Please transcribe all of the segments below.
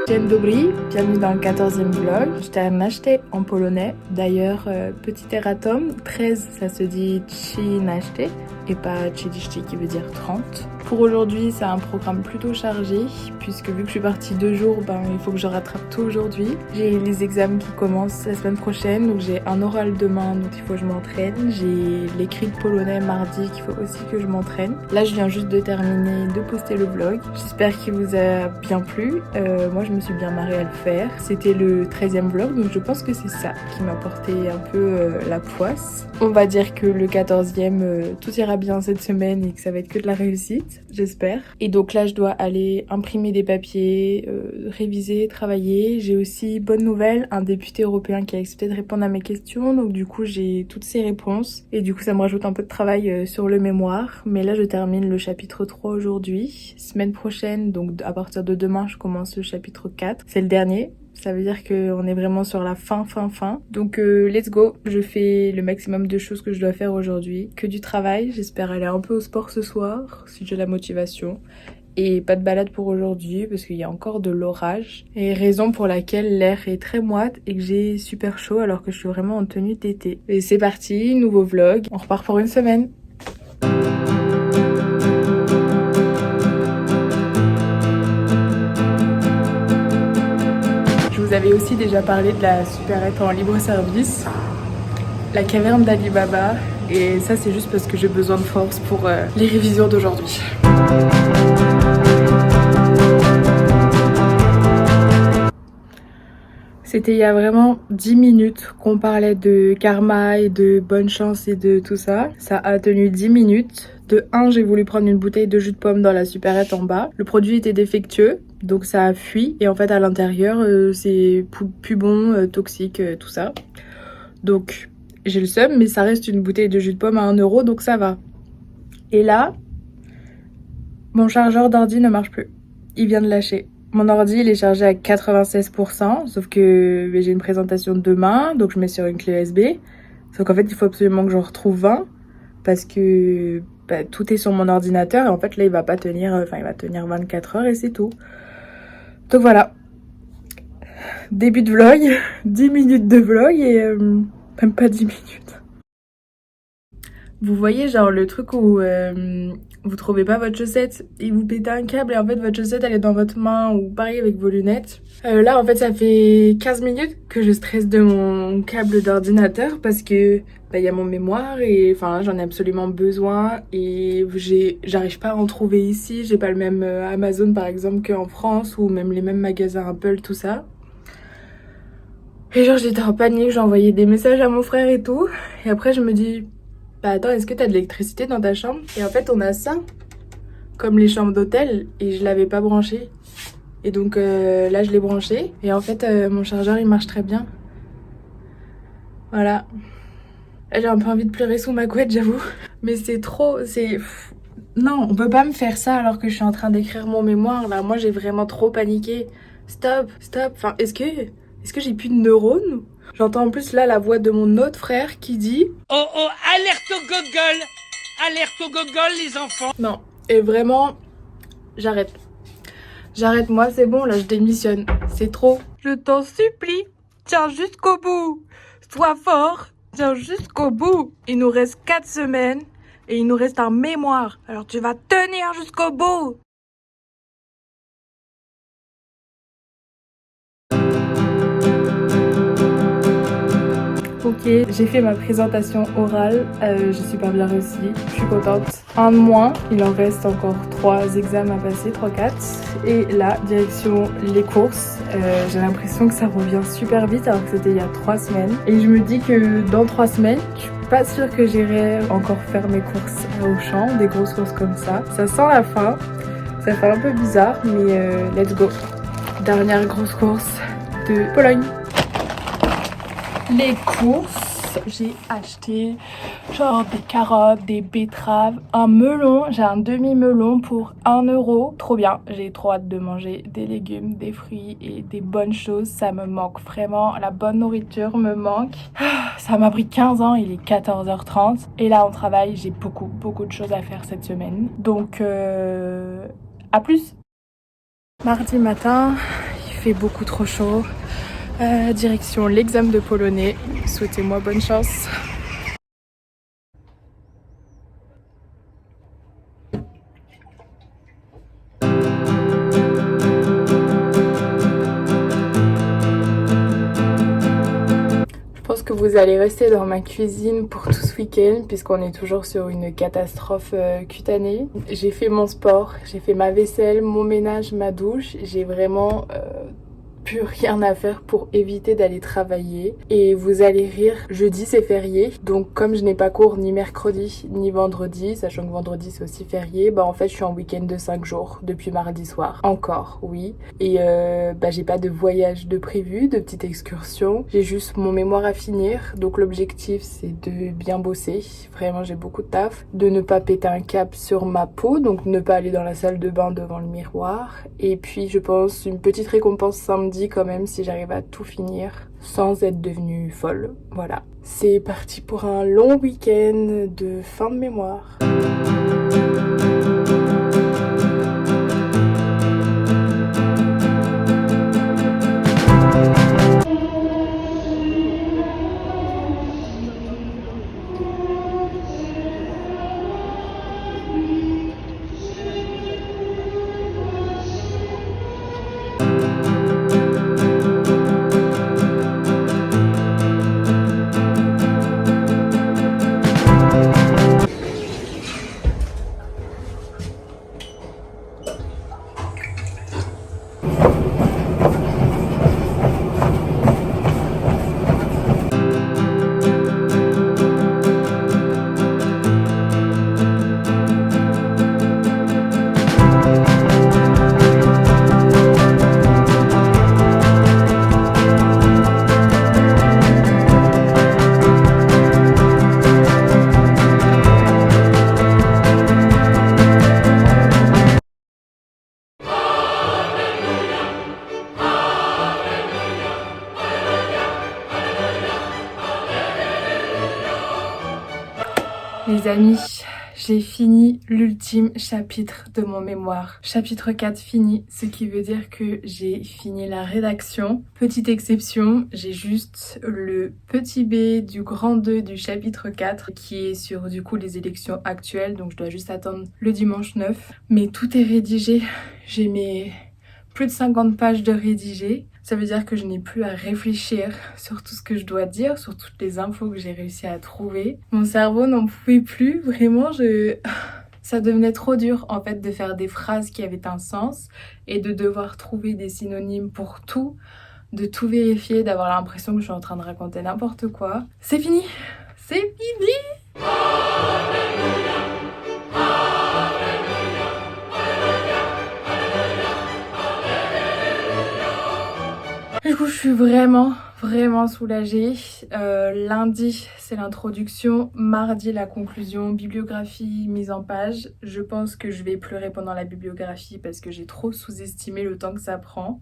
Dzień dobry, bienvenue dans le 14e vlog. Je t'ai rien acheté en polonais. D'ailleurs, petit erratum, 13 ça se dit 13 et pas 30 qui veut dire 30. Pour aujourd'hui, c'est un programme plutôt chargé puisque vu que je suis partie 2 jours, il faut que je rattrape tout aujourd'hui. J'ai les examens qui commencent la semaine prochaine, donc j'ai un oral demain, donc il faut que je m'entraîne. J'ai l'écrit de polonais mardi qu'il faut aussi que je m'entraîne. Là, je viens juste de terminer de poster le vlog. J'espère qu'il vous a bien plu. Moi, je me suis bien marrée à le faire. C'était le 13e vlog, donc je pense que c'est ça qui m'a porté un peu la poisse. On va dire que le 14e, tout ira bien cette semaine et que ça va être que de la réussite, j'espère. Et donc là, je dois aller imprimer des papiers, réviser, travailler. J'ai aussi, bonne nouvelle, un député européen qui a accepté de répondre à mes questions. Donc du coup, j'ai toutes ses réponses. Et du coup, ça me rajoute un peu de travail sur le mémoire. Mais là, je termine le chapitre 3 aujourd'hui. Semaine prochaine, donc à partir de demain, je commence le chapitre 4. C'est le dernier. Ça veut dire qu'on est vraiment sur la fin. Donc let's go. Je fais le maximum de choses que je dois faire aujourd'hui. Que du travail. J'espère aller un peu au sport ce soir, si j'ai la motivation. Et pas de balade pour aujourd'hui, parce qu'il y a encore de l'orage. Et raison pour laquelle l'air est très moite et que j'ai super chaud alors que je suis vraiment en tenue d'été. Et c'est parti, nouveau vlog. On repart pour une semaine. Je vous avais aussi déjà parlé de la supérette en libre service, la caverne d'Ali Baba, et ça c'est juste parce que j'ai besoin de force pour les révisions d'aujourd'hui. C'était il y a vraiment 10 minutes qu'on parlait de karma et de bonne chance et de tout ça. Ça a tenu 10 minutes. De 1, j'ai voulu prendre une bouteille de jus de pomme dans la supérette en bas. Le produit était défectueux, donc ça a fui. Et en fait, à l'intérieur, c'est plus bon, toxique, tout ça. Donc, j'ai le seum, mais ça reste une bouteille de jus de pomme à 1 €, donc ça va. Et là, mon chargeur d'ordi ne marche plus. Il vient de lâcher. Mon ordi, il est chargé à 96%, sauf que j'ai une présentation demain, donc je mets sur une clé USB. Sauf qu'en fait, il faut absolument que j'en retrouve 20, parce que tout est sur mon ordinateur, et en fait, là, il va pas tenir, il va tenir 24 heures et c'est tout. Donc voilà. Début de vlog, 10 minutes de vlog et même pas 10 minutes. Vous voyez genre le truc où vous trouvez pas votre chaussette et vous pétez un câble et en fait votre chaussette elle est dans votre main, ou pareil avec vos lunettes. Là en fait ça fait 15 minutes que je stresse de mon câble d'ordinateur parce que y a mon mémoire et enfin j'en ai absolument besoin et j'arrive pas à en trouver ici. J'ai pas le même Amazon par exemple qu'en France ou même les mêmes magasins Apple, tout ça. Et genre j'étais en panique, j'ai envoyé des messages à mon frère et tout. Et après je me dis, attends, est-ce que t'as de l'électricité dans ta chambre? Et en fait on a ça, comme les chambres d'hôtel, et je l'avais pas branché. Et donc là je l'ai branché, et en fait mon chargeur il marche très bien. Voilà. Là j'ai un peu envie de pleurer sous ma couette, j'avoue. Mais c'est trop, non, on peut pas me faire ça alors que je suis en train d'écrire mon mémoire là. Moi j'ai vraiment trop paniqué. Stop. Enfin, est-ce que j'ai plus de neurones? J'entends en plus là la voix de mon autre frère qui dit « Oh oh, alerte au gogol! Alerte au gogol les enfants !» Non, et vraiment, j'arrête. J'arrête, moi c'est bon, là je démissionne. C'est trop. Je t'en supplie, tiens jusqu'au bout. Sois fort, tiens jusqu'au bout. Il nous reste 4 semaines et il nous reste un mémoire. Alors tu vas tenir jusqu'au bout. Ok, j'ai fait ma présentation orale, j'ai super bien réussi, je suis contente. Un de moins, il en reste encore 3 examens à passer, 3-4. Et là, direction les courses, j'ai l'impression que ça revient super vite alors que c'était il y a 3 semaines. Et je me dis que dans 3 semaines, je suis pas sûre que j'irai encore faire mes courses à Auchan, des grosses courses comme ça. Ça sent la fin, ça fait un peu bizarre, mais let's go. Dernière grosse course de Pologne. Les courses, j'ai acheté genre des carottes, des betteraves, un melon, j'ai un demi-melon pour 1 €, trop bien. J'ai trop hâte de manger des légumes, des fruits et des bonnes choses, ça me manque vraiment, la bonne nourriture me manque. Ça m'a pris 15 ans, il est 14h30 et là on travaille, j'ai beaucoup de choses à faire cette semaine. Donc à plus. Mardi matin, il fait beaucoup trop chaud. Direction l'examen de polonais. Souhaitez-moi bonne chance. Je pense que vous allez rester dans ma cuisine pour tout ce week-end puisqu'on est toujours sur une catastrophe cutanée. J'ai fait mon sport, j'ai fait ma vaisselle, mon ménage, ma douche. J'ai vraiment plus rien à faire pour éviter d'aller travailler. Et vous allez rire, jeudi c'est férié, donc comme je n'ai pas cours ni mercredi ni vendredi, sachant que vendredi c'est aussi férié, bah en fait je suis en week-end de 5 jours depuis mardi soir. Encore, oui. Et j'ai pas de voyage de prévu, de petite excursion. J'ai juste mon mémoire à finir, donc l'objectif c'est de bien bosser. Vraiment j'ai beaucoup de taf, de ne pas péter un cap sur ma peau, donc ne pas aller dans la salle de bain devant le miroir. Et puis je pense une petite récompense samedi quand même si j'arrive à tout finir sans être devenue folle. Voilà. C'est parti pour un long week-end de fin de mémoire. Les amis, j'ai fini l'ultime chapitre de mon mémoire. Chapitre 4 fini, ce qui veut dire que j'ai fini la rédaction. Petite exception, j'ai juste le petit B du grand 2 du chapitre 4 qui est sur du coup les élections actuelles, donc je dois juste attendre le dimanche 9. Mais tout est rédigé, j'ai mes plus de 50 pages de rédigé. Ça veut dire que je n'ai plus à réfléchir sur tout ce que je dois dire, sur toutes les infos que j'ai réussi à trouver. Mon cerveau n'en pouvait plus, vraiment, ça devenait trop dur en fait de faire des phrases qui avaient un sens et de devoir trouver des synonymes pour tout, de tout vérifier, d'avoir l'impression que je suis en train de raconter n'importe quoi. C'est fini! C'est fini! Du coup, je suis vraiment soulagée. Lundi, c'est l'introduction. Mardi, la conclusion, bibliographie, mise en page. Je pense que je vais pleurer pendant la bibliographie parce que j'ai trop sous-estimé le temps que ça prend.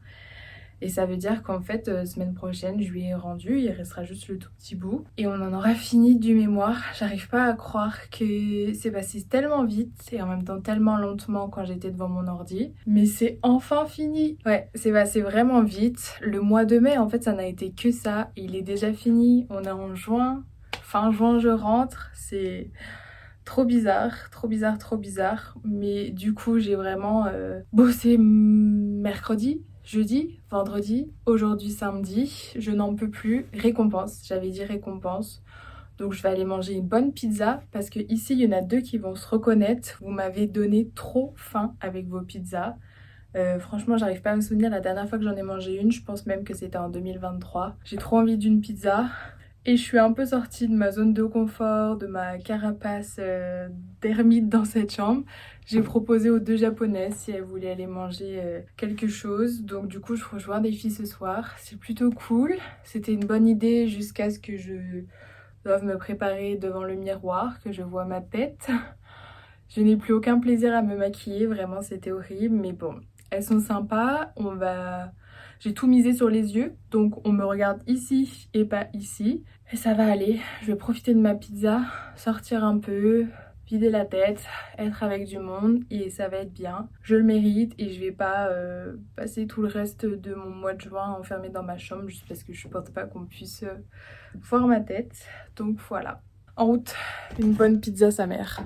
Et ça veut dire qu'en fait, semaine prochaine, je lui ai rendu, il restera juste le tout petit bout. Et on en aura fini du mémoire. J'arrive pas à croire que c'est passé tellement vite et en même temps tellement lentement quand j'étais devant mon ordi. Mais c'est enfin fini. Ouais, c'est passé vraiment vite. Le mois de mai, en fait, ça n'a été que ça. Il est déjà fini. On est en juin. Fin juin, je rentre. C'est trop bizarre, trop bizarre, trop bizarre. Mais du coup, j'ai vraiment bossé mercredi, jeudi, vendredi, aujourd'hui samedi. Je n'en peux plus. Récompense, j'avais dit récompense. Donc je vais aller manger une bonne pizza parce que ici il y en a deux qui vont se reconnaître. Vous m'avez donné trop faim avec vos pizzas. Franchement, j'arrive pas à me souvenir la dernière fois que j'en ai mangé une. Je pense même que c'était en 2023. J'ai trop envie d'une pizza. Et je suis un peu sortie de ma zone de confort, de ma carapace d'ermite dans cette chambre. J'ai proposé aux deux japonaises si elles voulaient aller manger quelque chose. Donc du coup, je rejoins des filles ce soir. C'est plutôt cool. C'était une bonne idée jusqu'à ce que je doive me préparer devant le miroir, que je vois ma tête. Je n'ai plus aucun plaisir à me maquiller. Vraiment, c'était horrible. Mais bon, elles sont sympas. J'ai tout misé sur les yeux, donc on me regarde ici et pas ici. Et ça va aller, je vais profiter de ma pizza, sortir un peu, vider la tête, être avec du monde et ça va être bien. Je le mérite et je vais pas passer tout le reste de mon mois de juin enfermée dans ma chambre juste parce que je supporte pas qu'on puisse voir ma tête. Donc voilà. En route, une bonne pizza sa mère.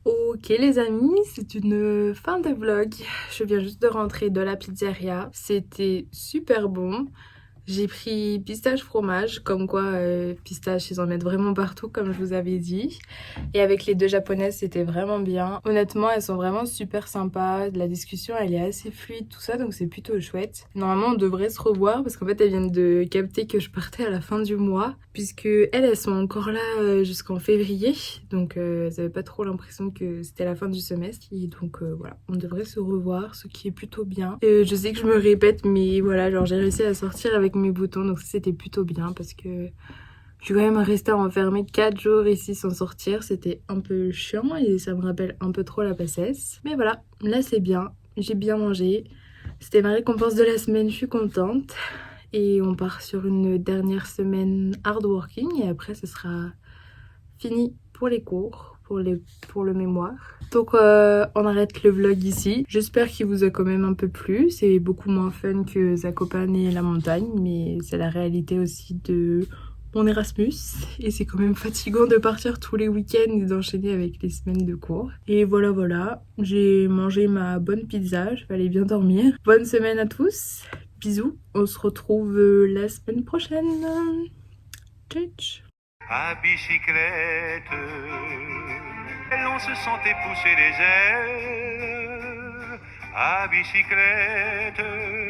Ok les amis, c'est une fin de vlog. Je viens juste de rentrer de la pizzeria. C'était super bon. J'ai pris pistache fromage, comme quoi pistache ils en mettent vraiment partout comme je vous avais dit. Et avec les deux japonaises c'était vraiment bien. Honnêtement elles sont vraiment super sympas, la discussion elle est assez fluide tout ça donc c'est plutôt chouette. Normalement on devrait se revoir parce qu'en fait elles viennent de capter que je partais à la fin du mois. Puisque elles sont encore là jusqu'en février. Donc elles avaient pas trop l'impression que c'était la fin du semestre. Et donc voilà, on devrait se revoir, ce qui est plutôt bien. Je sais que je me répète mais voilà, genre j'ai réussi à sortir avec mes boutons donc c'était plutôt bien parce que je suis quand même restée enfermée 4 jours ici sans sortir. C'était un peu chiant et ça me rappelle un peu trop la PACES. Mais voilà, là c'est bien, j'ai bien mangé. C'était ma récompense de la semaine, je suis contente. Et on part sur une dernière semaine hardworking et après ce sera fini pour les cours, pour le mémoire. Donc on arrête le vlog ici. J'espère qu'il vous a quand même un peu plu. C'est beaucoup moins fun que Zakopane et la montagne, mais c'est la réalité aussi de mon Erasmus. Et c'est quand même fatigant de partir tous les week-ends et d'enchaîner avec les semaines de cours. Et voilà, voilà. J'ai mangé ma bonne pizza, je vais aller bien dormir. Bonne semaine à tous. Bisous, on se retrouve la semaine prochaine. Ciao, ciao. À bicyclette, on se sentait pousser les ailes. À bicyclette.